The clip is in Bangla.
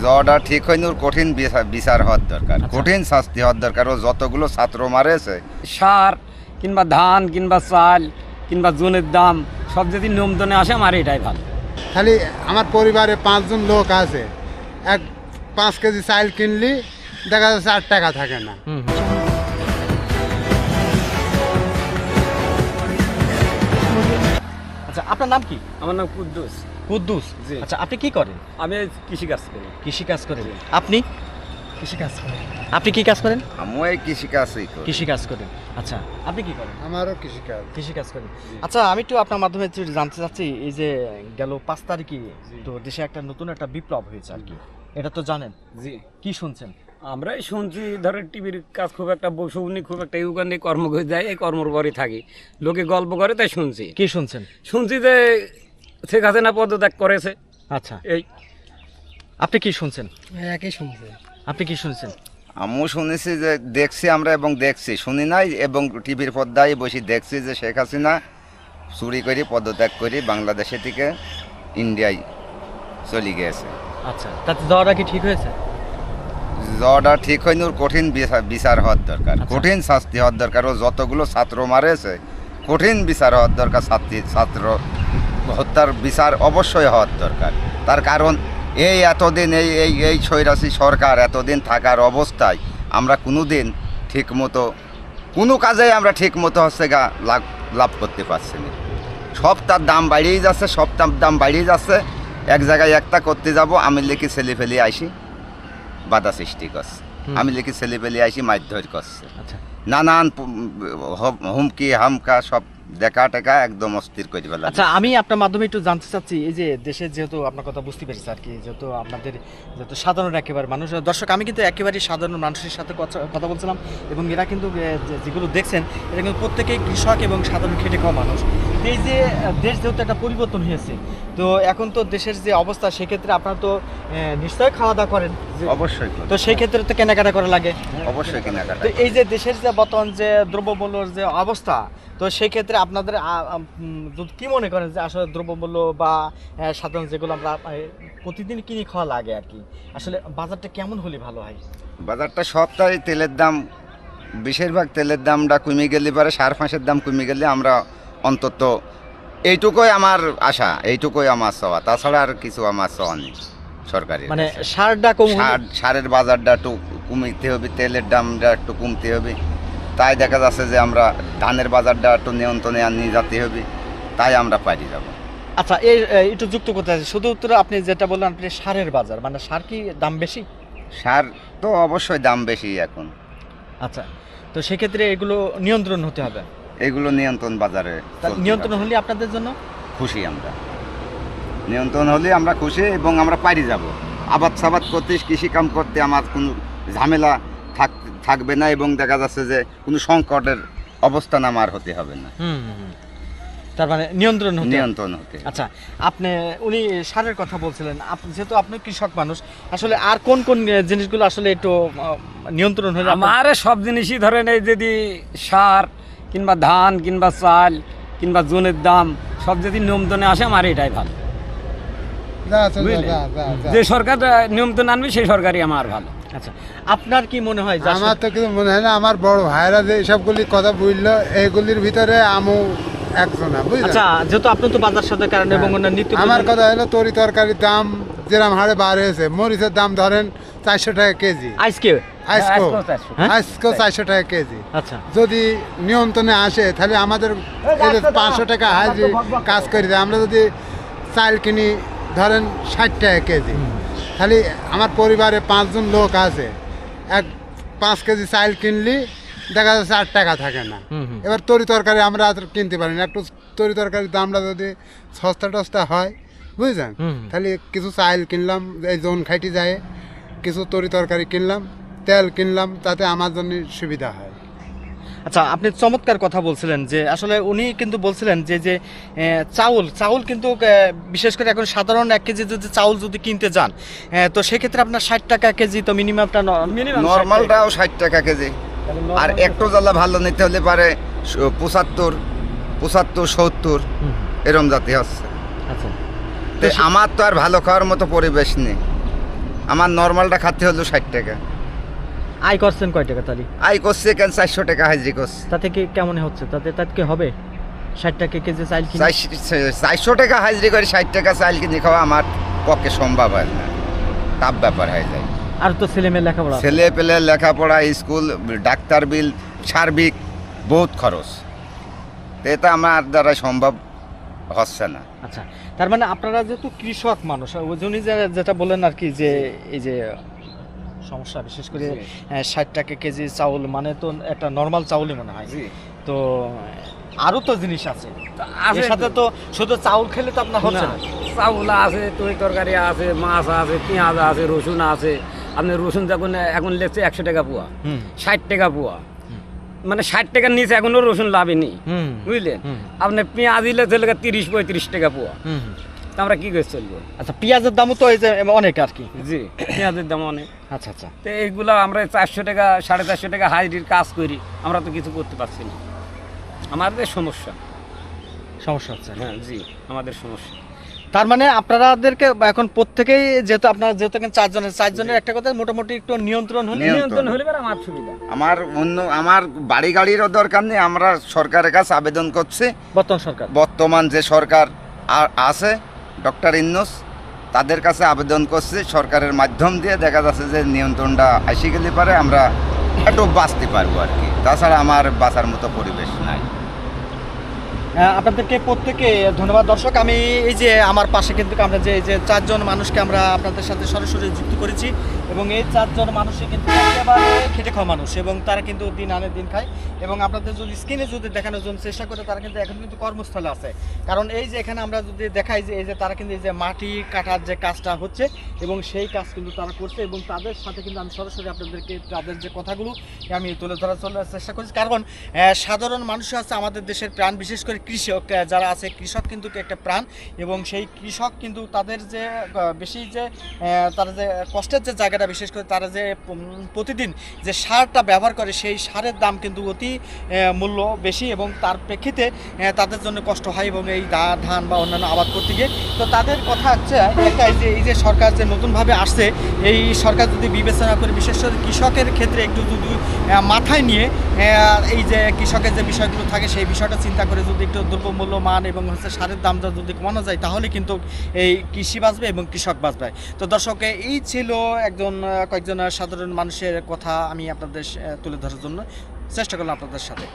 জ্বরটা ঠিক হয়নি, ওর কঠিন বিচার হওয়ার দরকার, কঠিন শাস্তি হওয়ার দরকার। ও যতগুলো ছাত্র মারেছে, সার কিংবা ধান কিংবা চাল কিংবা জনের দাম সব যদি নিয়ন্ত্রণে আসে আমার এটাই ভালো। খালি আমার পরিবারে 5 জন লোক আছে, 5 কেজি চাল কিনলি দেখা যাচ্ছে 8 টাকা থাকে না। আচ্ছা, আপনার নাম কি? আমার নাম কুদ্দুস। কুদ্দুস। জি। আচ্ছা, আপনি কি করেন? আমি কৃষিকাজ করি। কৃষি কাজ করেন। আপনি কৃষিকাজ করি। আপনি কি কাজ করেন? আমিও এই কৃষিকাজই করি। কৃষি কাজ করেন। আচ্ছা, আপনি কি করেন? আমারও কৃষিকাজ। কৃষি কাজ করেন। আচ্ছা, আমি একটু আপনার মাধ্যমে একটু জানতে চাচ্ছি, এই যে গেল 5 তারিখে তো দেশে একটা নতুন একটা বিপ্লব হয়েছে আর কি, এটা তো জানেন। জি, কি শুনছেন? আমরাই শুনছি, ধরেন টিভির কাজ খুব একটা শুনি, খুব একটা ইউগান্ডে কর্ম করে যায়, এই কর্মর পরে থাকি, লোকে গল্প করে তাই শুনছি। কি শুনছেন? শুনছি যে শেখ হাসিনা পদত্যাগ করেছে। আচ্ছা, এই আপনি কি শুনছেন? একই শুনছে। আপনি কি শুনছেন? আমিও শুনেছি, যে দেখছি আমরা, এবং দেখছি, শুনি নাই, এবং টিভির পর্দায় বসে দেখছি যে শেখ হাসিনা চুরি করে পদত্যাগ করে বাংলাদেশে থেকে ইন্ডিয়ায় চলে গিয়েছে। আচ্ছা, তাতে যাওয়াটা কি ঠিক হয়েছে? জ্বরটা ঠিক হয়নি, ওর কঠিন বিচার হওয়ার দরকার, কঠিন শাস্তি হওয়ার দরকার। ও যতগুলো ছাত্র মারেছে, কঠিন বিচার হওয়ার দরকার। ছাত্র হত্যার বিচার অবশ্যই হওয়ার দরকার। তার কারণ এই এতদিন এই স্বৈরাচী সরকার এতদিন থাকার অবস্থায় আমরা কোনো দিন ঠিক মতো কোনো কাজেই আমরা ঠিক মতো লাভ করতে পারছি না। সব তার দাম বাড়িয়েই যাচ্ছে, সব তার দাম বাড়িয়ে যাচ্ছে। এক জায়গায় একটা করতে যাব, আমি লিখি ছেলে ফেলে আইসি বাধা সৃষ্টি করছে, আমি লিখি ছেলে ফেলে আইসি মারধর করছে, আচ্ছা, নানান হুমকি হামকা সব দেখা টেকা একদম অস্থির করে ফেলা। আচ্ছা, আমি আপনার মাধ্যমে একটু জানতে চাচ্ছি, এই যে দেশের যেহেতু আপনার কথা বুঝতে পেরেছি আর কি, যেহেতু আপনাদের যেহেতু সাধারণ একেবারে মানুষ, দর্শক আমি কিন্তু একেবারেই সাধারণ মানুষের সাথে কথা বলছিলাম, এবং এরা কিন্তু যেগুলো দেখছেন এরা কিন্তু প্রত্যেকেই কৃষক এবং সাধারণ খেটে খাওয়া মানুষ। এই যে দেশ যেহেতু একটা পরিবর্তন হয়েছে, তো এখন তো দেশের যে অবস্থা, সেক্ষেত্রে আপনারা তো নিশ্চয়ই খাওয়া দাওয়া করেন, অবশ্যই তো সেই ক্ষেত্রে তো কেনাকাটা করা লাগে। অবশ্যই কেনাকাটা। তো এই যে দেশের যে বর্তমান যে দ্রব্যমূল্যর যে অবস্থা, তো সেই ক্ষেত্রে আপনাদের কি মনে করেন যে আসলে দ্রব্যমূল্য বা সাধারণ যেগুলো আমরা প্রতিদিন কিনে খাওয়া লাগে আর কি, আসলে বাজারটা কেমন হলে ভালো হয়? বাজারটা সপ্তাহে তেলের দাম, বেশিরভাগ তেলের দামটা কমে গেলে, পরে সার ফাঁসের দাম কমে গেলে আমরা অন্তত এইটুকুই আমার আশা, এইটুকুই আমার চাওয়া, তাছাড়া আর কিছু আমার চাওয়া নেই। সরকারি মানে সারটা কম, সারের বাজারটা একটু কমতে হবে, তেলের দামটা একটু কমতে হবে, তাই দেখা যাচ্ছে যে আমরা ধানের বাজারটা একটু নিয়ন্ত্রণে নিয়ে যেতে হবে, তাই আমরা পারি যাব। আচ্ছা, এই একটু যুক্ত করতে আছে শুধু উত্তরে আপনি যেটা বললেন, আপনি সারের বাজার, মানে সার কি দাম বেশি? সার তো অবশ্যই দাম বেশি এখন। আচ্ছা, তো সেক্ষেত্রে এগুলো নিয়ন্ত্রণ হতে হবে, এগুলো নিয়ন্ত্রণ বাজারে নিয়ন্ত্রণ হলে আপনাদের জন্য খুশি। আমরা নিয়ন্ত্রণ হলে আমরা খুশি, এবং আমরা পারি যাব আবাদ সাবাদ করতে, কৃষি কাম করতে আমার কোনো ঝামেলা থাকবে না, এবং দেখা যাচ্ছে যে কোনো সংকটের অবস্থান আমার হতে হবে না। তার মানে নিয়ন্ত্রণ হতে। আচ্ছা, আপনি উনি সারের কথা বলছিলেন, যেহেতু আপনি কৃষক মানুষ, আসলে আর কোন কোন জিনিসগুলো আসলে একটু নিয়ন্ত্রণ হলে? আমার সব জিনিসই ধরেন, এই যদি সার কিংবা ধান কিংবা চাল কিংবা জনের দাম সব যদি নিয়ন্ত্রণে আসে আমার এটাই ভালো। যে সরকার নিয়ন্ত্রণ আনবে সেই সরকারই আমার ভালো। আচ্ছা, আপনার কি মনে হয়? আমার তো কিছু মনে হয় না। আমার বড় ভাইরা যে এসবগুলি কথা বুঝলো, এইগুলির ভিতরে আমও একজন। আচ্ছা, যেহেতু আপনি তো বাজার সাথে কারণ এবং নিত্য, আমার কথা হলো তরি তরকারির দাম যেরকম হারে বার হয়েছে, মরিচের দাম ধরেন 400 টাকা কেজি, আজকেও 400 টাকা কেজি। আচ্ছা, যদি নিয়ন্ত্রণে আসে তাহলে আমাদের 500 টাকা হাজি কাজ করে দেয়। আমরা যদি চাল কিনি ধরেন 60 টাকা কেজি, তাহলে আমার পরিবারে 5 জন লোক আছে, 5 কেজি চাল কিনলি দেখা যাচ্ছে 8 টাকা থাকে না। এবার তরি তরকারি আমরা কিনতে পারি না, একটু তরি তরকারির দামটা যদি সস্তা টস্তা হয়, বুঝলেন, তাহলে কিছু চাল কিনলাম, এই জন খাইটি যায়, কিছু তরি তরকারি কিনলাম, তেল কিনলাম, তাতে আমার জন্য সুবিধা হয়। আচ্ছা, আপনি চমৎকার কথা বলছিলেন, যে আসলে উনি কিন্তু বলছিলেন যে চাউল কিন্তু বিশেষ করে এখন সাধারণ 1 কেজি যদি চাউল যদি কিনতে যান, তো সেক্ষেত্রে আপনার 60 টাকা কেজি, তো মিনিমামটা নর্মালটাও 60 টাকা কেজি, আর একটু জ্বালা ভালো নিতে হলে পারে 75, 70 এরম জাতি হচ্ছে। আচ্ছা, আমার তো আর ভালো খাওয়ার মতো পরিবেশ নেই। আমার নর্মালটা খাতে হলো 60 টাকা। আয় করছেন কয় টাকা তাহলে? আয় করছে কেন 400 টাকা হাজিরি করছে। তাতে কি কেমন হচ্ছে? তাতে কি হবে? 60 টাকা কেজি চাল কিনে 400 টাকা হাজিরি করে 60 টাকা চাল কিনে খাওয়া আমার পক্ষে সম্ভব হয় না, তাপ ব্যাপার হয়ে যায়। আর তো ছেলে মেয়ে লেখাপড়া, ছেলে পেলে লেখাপড়া, স্কুল, ডাক্তার বিল, সার্বিক বহুত খরচ, তো এটা আমার দ্বারা সম্ভব হচ্ছে না। আচ্ছা, তার মানে আপনারা যেহেতু কৃষক মানুষ, ওই জন্যই যেটা বললেন আর কি, যে এই যে সমস্যা বিশেষ করে 60 টাকা কেজি চাউল মানে তো একটা নর্মাল চাউলই মনে হয়। তো আরো তো জিনিস আছে এর সাথে, তো শুধু চাউল খেলে তো আপনার হচ্ছে না। চাউল আছে, তরি তরকারি আছে, মাছ আছে, পেঁয়াজ আছে, রসুন আছে। আপনি রসুন যখন এখন লেগছে 100 টাকা পোয়া, 60 টাকা পোয়া, মানে 60 টাকার নিচে এখনো রসুন লাভেনি, বুঝলেন? আপনি পেঁয়াজ দিলে চলে 30-35 টাকা পোয়া, তা আমরা কি করে চলবো? আচ্ছা, পেঁয়াজের দামও তো এই যে অনেক আর কি। জি, পেঁয়াজের দাম অনেক। আচ্ছা আচ্ছা, তো এইগুলো আমরা 400 টাকা 450 টাকা হাজিরির কাজ করি, আমরা তো কিছু করতে পারছি না। আমাদের সমস্যা হচ্ছে। হ্যাঁ জি, আমাদের সমস্যা। তার মানে আপনাদেরকে এখন প্রত্যেকেই, যেহেতু আপনারা যেহেতু চারজনের একটা কথা মোটামুটি একটু নিয়ন্ত্রণ হলে পরে আমার সুবিধা। আমার বাড়ি গাড়িরও দরকার নেই, আমরা সরকারের কাছে আবেদন করছি। বর্তমান যে সরকার আছে ডক্টর ইউনূস, তাদের কাছে আবেদন করছি, সরকারের মাধ্যম দিয়ে দেখা যাচ্ছে যে নিয়ন্ত্রণটা আসি গেলে পারে আমরা একটু বাঁচতে পারবো আর কি। তাছাড়া আমার বাঁচার মতো পরিবেশ নাই। আপনাদেরকে প্রত্যেকে ধন্যবাদ। দর্শক, আমি এই যে আমার পাশে কিন্তু আমরা যে এই যে 4 জন মানুষকে আমরা আপনাদের সাথে সরাসরি যুক্ত করেছি, এবং এই 4 জন মানুষই কিন্তু একেবারে খেটে খাওয়া মানুষ, এবং তারা কিন্তু দিন আনে দিন খায়। এবং আপনাদের যদি স্ক্রিনে যদি দেখানোর জন্য চেষ্টা করে, তারা কিন্তু এখন কিন্তু কর্মস্থলে আছে। কারণ এই যে এখানে আমরা যদি দেখাই যে এই যে তারা কিন্তু এই যে মাটি কাটার যে কাজটা হচ্ছে, এবং সেই কাজ কিন্তু তারা করছে, এবং তাদের সাথে কিন্তু আমি সরাসরি আপনাদেরকে তাদের যে কথাগুলো আমি তুলে ধরার চেষ্টা করছি। কারণ সাধারণ মানুষ আছে আমাদের দেশের প্রাণ, বিশেষ করে কৃষক যারা আছে, কৃষক কিন্তু একটা প্রাণ, এবং সেই কৃষক কিন্তু তাদের যে বেশি যে তারা যে কষ্টের যে জায়গাটা, বিশেষ করে তারা যে প্রতিদিন যে সারটা ব্যবহার করে, সেই সারের দাম কিন্তু অতি মূল্য বেশি, এবং তার প্রেক্ষিতে তাদের জন্য কষ্ট হয়, এবং এই ধান বা অন্যান্য আবাদ করতে গিয়ে। তো তাদের কথা হচ্ছে একটাই, যে এই যে সরকার যে নতুনভাবে আসছে, এই সরকার যদি বিবেচনা করে, বিশেষ করে কৃষকের ক্ষেত্রে একটু যদি মাথায় নিয়ে এই যে কৃষকের যে বিষয়গুলো থাকে, সেই বিষয়টা চিন্তা করে যদি একটু দ্রব্যমূল্য মান এবং হচ্ছে সারের দামটা যদি কমানো যায়, তাহলে কিন্তু এই কৃষি বাঁচবে এবং কৃষক বাঁচবে। তো দর্শক, এই ছিল কয়েকজন সাধারণ মানুষের কথা আমি আপনাদের তুলে ধরার জন্য চেষ্টা করলাম আপনাদের সাথে।